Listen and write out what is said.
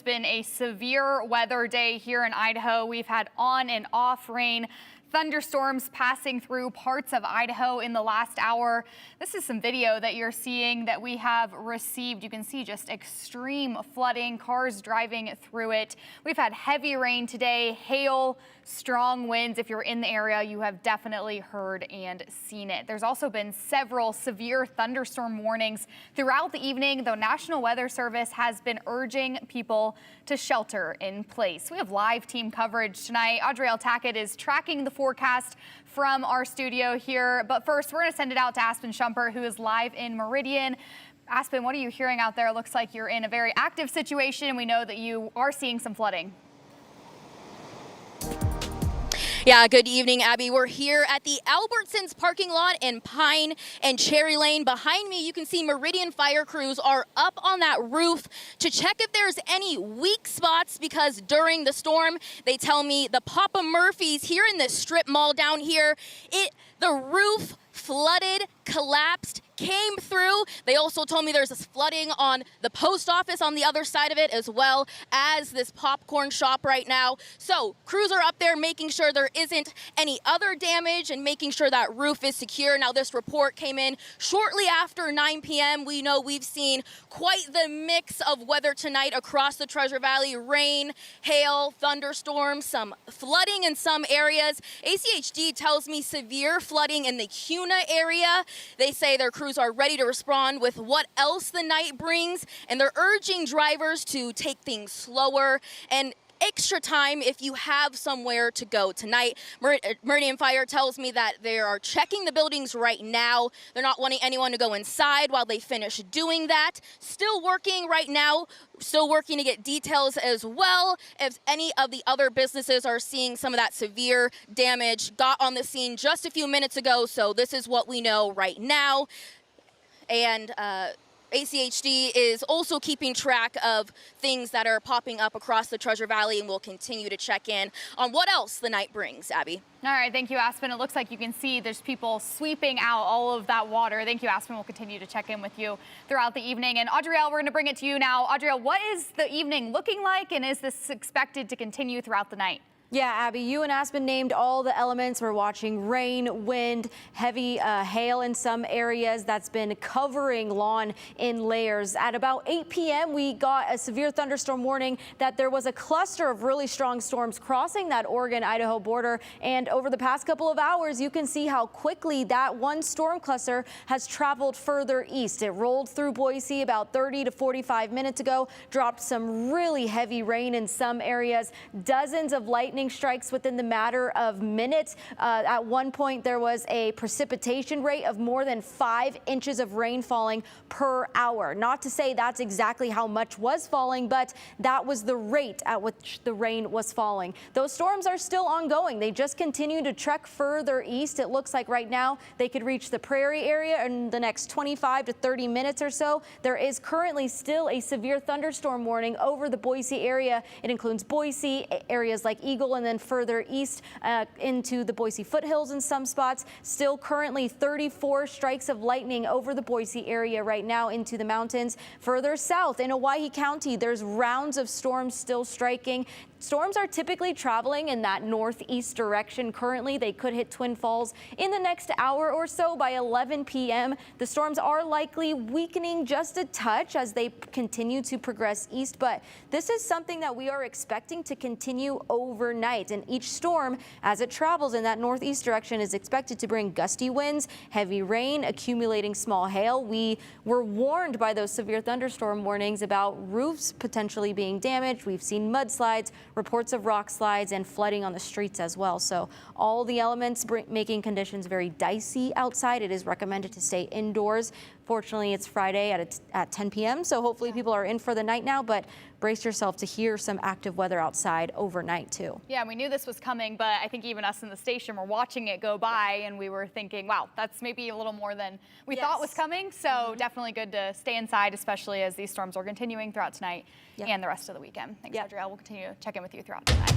It's been a severe weather day here in Idaho. We've had on and off rain, thunderstorms passing through parts of Idaho in the last hour. This is some video that you're seeing that we have received. You can see just extreme flooding, cars driving through it. We've had heavy rain today, hail, strong winds. If you're in the area, you have definitely heard and seen it. There's also been several severe thunderstorm warnings throughout the evening. The National Weather Service has been urging people to shelter in place. We have live team coverage tonight. Adrielle Tackett is tracking the forecast from our studio here. But first, we're going to send it out to Aspen Shumpert, who is live in Meridian. Aspen, what are you hearing out there? It looks like you're in a very active situation. We know that you are seeing some flooding. Yeah, good evening, Abby. We're here at the Albertsons parking lot in Pine and Cherry Lane. Behind me, you can see Meridian fire crews are up on that roof to check if there's any weak spots, because during the storm, they tell me the Papa Murphy's here in this strip mall down here, the roof flooded, collapsed, came through. They also told me there's this flooding on the post office on the other side of it, as well as this popcorn shop right now. So crews are up there making sure there isn't any other damage and making sure that roof is secure. Now, this report came in shortly after 9 p.m. We know we've seen quite the mix of weather tonight across the Treasure Valley. Rain, hail, thunderstorms, some flooding in some areas. ACHD tells me severe flooding in the Kuna area. They say their crews are ready to respond with what else the night brings, and they're urging drivers to take things slower and extra time if you have somewhere to go tonight. Meridian Fire tells me that they are checking the buildings right now. They're not wanting anyone to go inside while they finish doing that. Still working right now, still working to get details as well if any of the other businesses are seeing some of that severe damage. Got on the scene just a few minutes ago, so this is what we know right now. And ACHD is also keeping track of things that are popping up across the Treasure Valley, and we'll continue to check in on what else the night brings. Abby. All right, thank you, Aspen. It looks like you can see there's people sweeping out all of that water. Thank you, Aspen. We'll continue to check in with you throughout the evening. And Adrielle, we're going to bring it to you now. Adrielle, what is the evening looking like, and is this expected to continue throughout the night? Yeah, Abby, you and Aspen named all the elements. We're watching rain, wind, heavy hail in some areas that's been covering lawn in layers. At about 8 p.m., we got a severe thunderstorm warning that there was a cluster of really strong storms crossing that Oregon-Idaho border. And over the past couple of hours, you can see how quickly that one storm cluster has traveled further east. It rolled through Boise about 30 to 45 minutes ago, dropped some really heavy rain in some areas, dozens of lightning strikes within the matter of minutes. At one point, there was a precipitation rate of more than 5 inches of rain falling per hour. Not to say that's exactly how much was falling, but that was the rate at which the rain was falling. Those storms are still ongoing. They just continue to trek further east. It looks like right now they could reach the Prairie area in the next 25 to 30 minutes or so. There is currently still a severe thunderstorm warning over the Boise area. It includes Boise, areas like Eagle, and then further east into the Boise foothills in some spots. Still currently 34 strikes of lightning over the Boise area right now into the mountains. Further south in Owyhee County, there's rounds of storms still striking. Storms are typically traveling in that northeast direction. Currently, they could hit Twin Falls in the next hour or so by 11 p.m. The storms are likely weakening just a touch as they continue to progress east, but this is something that we are expecting to continue overnight. And each storm, as it travels in that northeast direction, is expected to bring gusty winds, heavy rain, accumulating small hail. We were warned by those severe thunderstorm warnings about roofs potentially being damaged. We've seen mudslides, reports of rock slides, and flooding on the streets as well. So all the elements making conditions very dicey outside. It is recommended to stay indoors. Fortunately, it's Friday at 10 p.m., so hopefully people are in for the night now, but brace yourself to hear some active weather outside overnight too. Yeah, we knew this was coming, but I think even us in the station were watching it go by, and we were thinking, wow, that's maybe a little more than we thought was coming. So definitely good to stay inside, especially as these storms are continuing throughout tonight and the rest of the weekend. Thanks, Adrielle. We'll continue to check in with you throughout tonight.